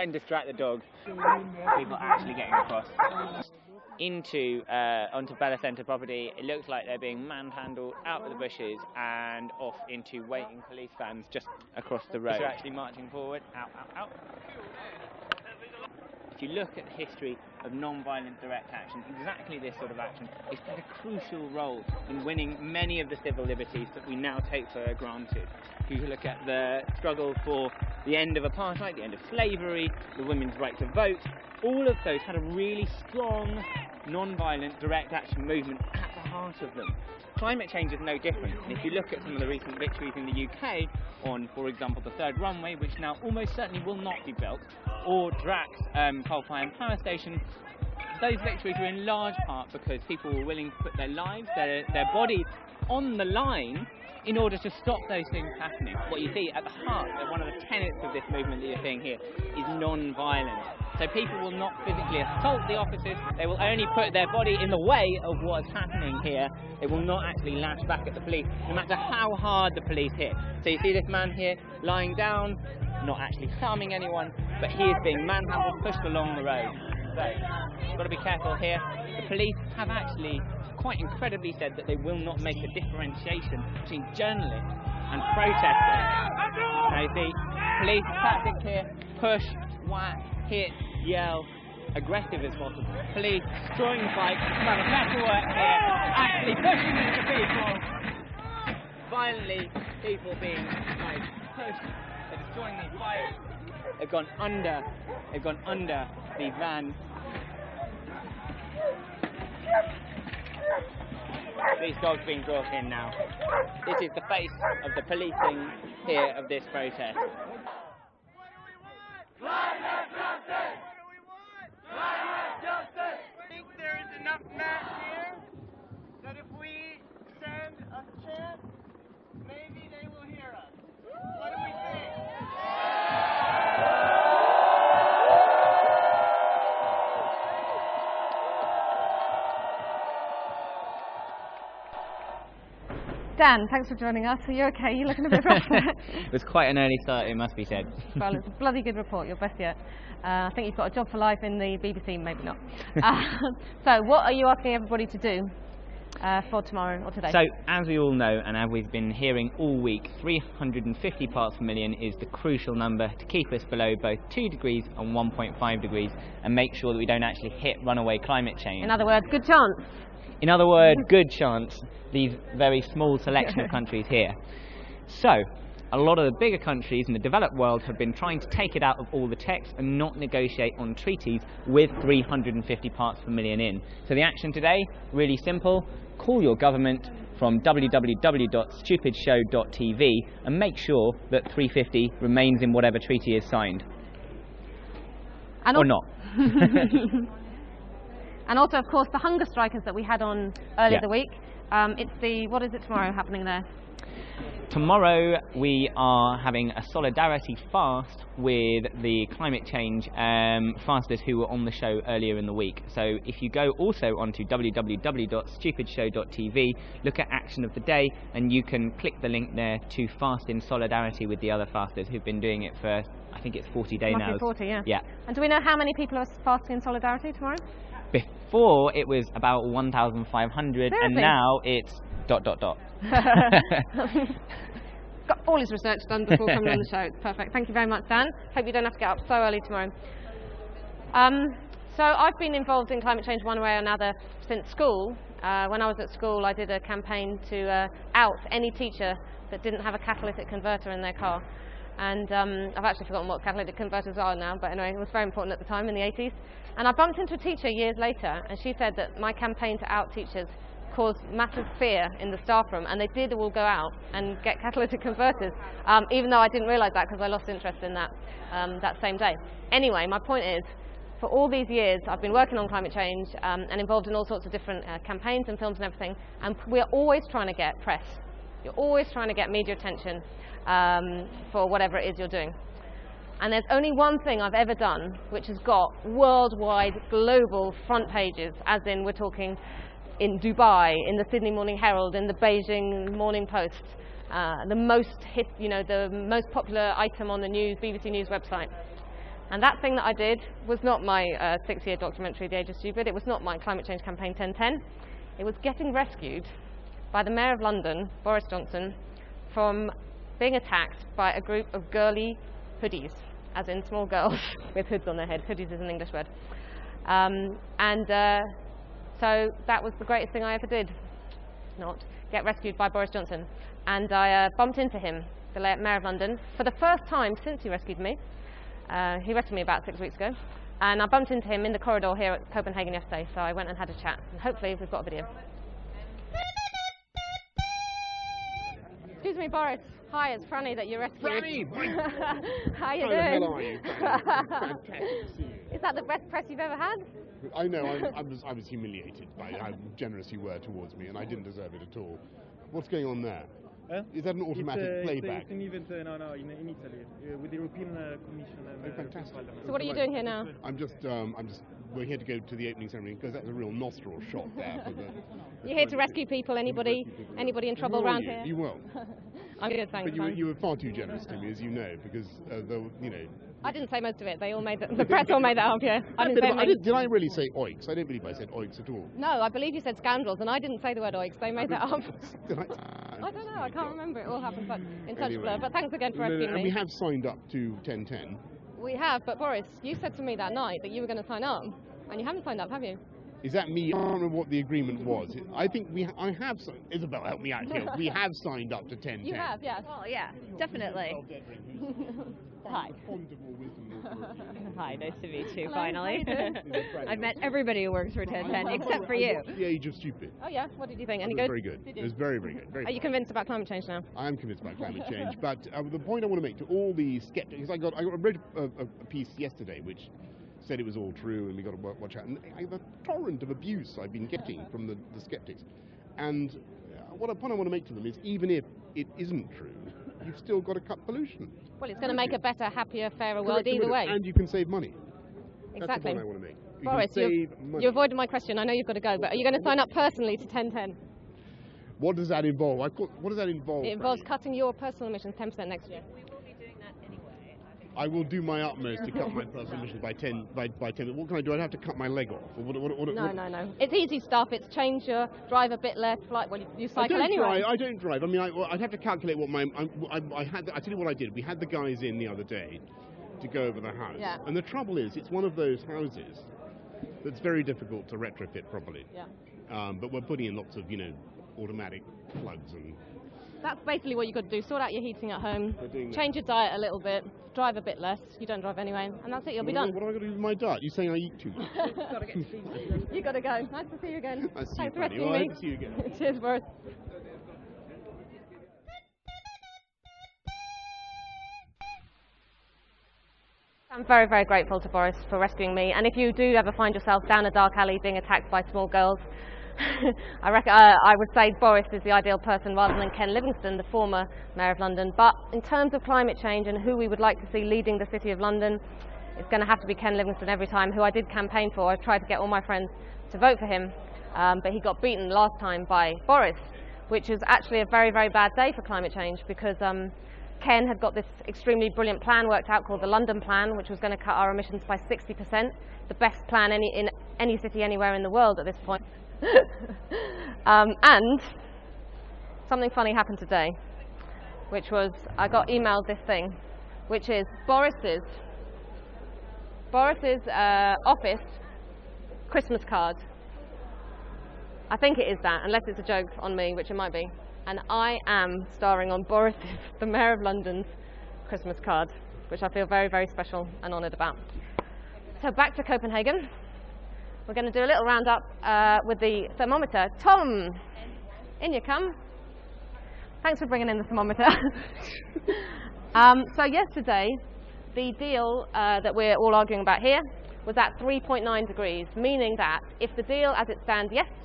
try and distract the dogs. People actually getting across onto Bella Centre property. It looks like they're being manhandled out of the bushes and off into waiting police vans just across the road. They're actually marching forward. Out, out, out. If you look at the history of non-violent direct action, exactly this sort of action has played a crucial role in winning many of the civil liberties that we now take for granted. If you look at the struggle for the end of apartheid, the end of slavery, the women's right to vote, all of those had a really strong non-violent direct action movement at the heart of them. Climate change is no different. And if you look at some of the recent victories in the UK on, for example, the third runway, which now almost certainly will not be built, or Drax coal-fired power station, those victories were in large part because people were willing to put their lives, their bodies on the line in order to stop those things happening. What you see at the heart of one of the tenets of this movement that you're seeing here is non-violence. So people will not physically assault the officers, they will only put their body in the way of what's happening here. They will not actually lash back at the police, no matter how hard the police hit. So you see this man here lying down, not actually harming anyone, but he is being manhandled, pushed along the road. So, you've got to be careful here. The police have actually quite incredibly said that they will not make a differentiation between journalists and protesters. Now you see, police tactics here, push, whack, hit, yell, aggressive as possible. Police destroying the bike, kind of metalwork here, actually pushing into people. Violently, people being pushed, they're destroying these bikes. They've gone under the van. These dogs being brought in now. This is the face of the policing here of this protest. What do we want? Climate justice! What do we want? Climate justice! I think there is enough mass here that if we send a chant, maybe they will hear us. What do we think? Dan, thanks for joining us. Are you okay? You're looking a bit rough there. It was quite an early start, it must be said. Well, it's a bloody good report, your best yet. I think you've got a job for life in the BBC, maybe not. So, what are you asking everybody to do for tomorrow or today? So, as we all know, and as we've been hearing all week, 350 parts per million is the crucial number to keep us below both 2 degrees and 1.5 degrees and make sure that we don't actually hit runaway climate change. In other words, good chance. In other words, good chance, these very small selection of countries here. So, a lot of the bigger countries in the developed world have been trying to take it out of all the text and not negotiate on treaties with 350 parts per million in. So the action today, really simple, call your government from www.stupidshow.tv and make sure that 350 remains in whatever treaty is signed. And or not. And also, of course, the hunger strikers that we had on earlier the week. It's the, what is it tomorrow happening there? Tomorrow we are having a solidarity fast with the climate change fasters who were on the show earlier in the week. So if you go also onto www.stupidshow.tv, look at Action of the Day, and you can click the link there to fast in solidarity with the other fasters who've been doing it for, I think it's 40 days now. 40, yeah. Yeah. And do we know how many people are fasting in solidarity tomorrow? Before it was about 1,500 and now it's ... Got all his research done before coming on the show. It's perfect. Thank you very much, Dan. Hope you don't have to get up so early tomorrow. So I've been involved in climate change one way or another since school. When I was at school, I did a campaign to out any teacher that didn't have a catalytic converter in their car. And I've actually forgotten what catalytic converters are now, but anyway, it was very important at the time in the 80s. And I bumped into a teacher years later, and she said that my campaign to out teachers caused massive fear in the staff room, and they did all go out and get catalytic converters, even though I didn't realise that because I lost interest in that that same day. Anyway, my point is, for all these years I've been working on climate change and involved in all sorts of different campaigns and films and everything, and we're always trying to get press. You're always trying to get media attention for whatever it is you're doing. And there's only one thing I've ever done which has got worldwide, global front pages, as in we're talking in Dubai, in the Sydney Morning Herald, in the Beijing Morning Post, the most popular item on the news, BBC News website. And that thing that I did was not my 6-year documentary, The Age of Stupid. It was not my climate change campaign 1010. It was getting rescued by the Mayor of London, Boris Johnson, from being attacked by a group of girly hoodies, as in small girls with hoods on their head. Hoodies is an English word. So that was the greatest thing I ever did. Not get rescued by Boris Johnson. And I bumped into him, the Mayor of London, for the first time since he rescued me. He rescued me about 6 weeks ago. And I bumped into him in the corridor here at Copenhagen yesterday, so I went and had a chat. And hopefully we've got a video. Excuse me, Boris. Hi, it's Franny that you rescued. Franny! How you How doing? the hell are you? Fantastic to see you. Is that the best press you've ever had? I know, I was humiliated by how generous you were towards me, and I didn't deserve it at all. What's going on there? Is that an automatic playback? It's an event in Italy with the European Commission and fantastic. So what are you doing here now? We're here to go to the opening ceremony because that's a real nostril shot there. For the You're here to rescue people. Anybody in trouble Who are around you? here? You will. I'm good, thanks. But you were far too generous to me, as you know, because I didn't say most of it. They all made the press all made that up. Yeah, I didn't say anything. Did I really say oiks? I don't believe I said oiks at all. No, I believe you said scoundrels, and I didn't say the word oiks. They made that up. Did I? I don't know. I can't remember. It all happened in such Anyway. blur. But thanks again for rescuing And me. we have signed up to 1010. We have, but Boris, you said to me that night that you were going to sign up, and you haven't signed up, have you? Is that me? I don't remember what the agreement was. I think I have signed. Isabel, help me out here. We have signed up to 1010. You have, yes. Oh yeah, definitely. Hi. Fond of more wisdom. Hi, nice to meet you. Hello, Finally, how you doing? I've met everybody who works for 1010 except for you. The Age of Stupid. Oh yeah. What did you think? Any It was good? very good. It was very, very good. Very Are you fun. convinced about climate change now? I am convinced about climate change, but the point I want to make to all the skeptics, I read a piece yesterday which said it was all true and we got to watch out. And the torrent of abuse I've been getting from the skeptics. And what I want to make to them is, even if it isn't true, you've still got to cut pollution. Well, it's going to make a better, happier, fairer world either way. And you can save money. Exactly. That's the point I want to make. You Boris, can save money. you avoided my question. I know you've got to go, but are you going to sign up personally to 1010? What does that involve? What does that involve? It involves Franny? cutting your personal emissions 10% next year. I will do my utmost to cut my personal emissions by 10. What can I do? I'd have to cut my leg off. Or No. It's easy stuff. It's change your drive a bit less. You cycle anyway. I don't drive. I mean, I'd have to calculate what I tell you what I did. We had the guys in the other day to go over the house. Yeah. And the trouble is, it's one of those houses that's very difficult to retrofit properly. Yeah. But we're putting in lots of, automatic plugs and. That's basically what you've got to do. Sort out your heating at home. We're doing that. Change your diet a little bit. Drive a bit less. You don't drive anyway. And that's it. You'll be done. What have I got to do with my diet? You're saying I eat too much. You got to go. Nice to see you again. Nice to see you, Thanks for Franny. rescuing Well, I me. hope to see you again. Cheers, Boris. I'm very, very grateful to Boris for rescuing me. And if you do ever find yourself down a dark alley being attacked by small girls, I would say Boris is the ideal person rather than Ken Livingstone, the former Mayor of London. But in terms of climate change and who we would like to see leading the City of London, it's going to have to be Ken Livingstone every time, who I did campaign for. I tried to get all my friends to vote for him, but he got beaten last time by Boris, which is actually a very, very bad day for climate change, because Ken had got this extremely brilliant plan worked out called the London Plan, which was going to cut our emissions by 60%, the best plan in any city anywhere in the world at this point. And something funny happened today, which was I got emailed this thing, which is Boris's office Christmas card. I think it is that, unless it's a joke on me, which it might be. And I am starring on Boris's, the Mayor of London's, Christmas card, which I feel very, very special and honoured about. So back to Copenhagen. We're going to do a little roundup with the thermometer. Tom, in you come. Thanks for bringing in the thermometer. So yesterday, the deal that we're all arguing about here was at 3.9 degrees, meaning that if the deal as it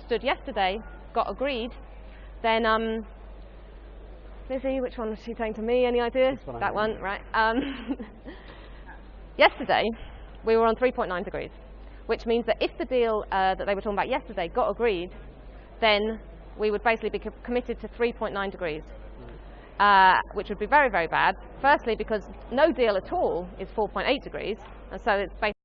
stood yesterday got agreed, then, Lizzie, which one was she saying to me? Any idea? That one, right. Yesterday, we were on 3.9 degrees. Which means that if the deal that they were talking about yesterday got agreed, then we would basically be committed to 3.9 degrees, which would be very, very bad. Firstly, because no deal at all is 4.8 degrees, And so it's basically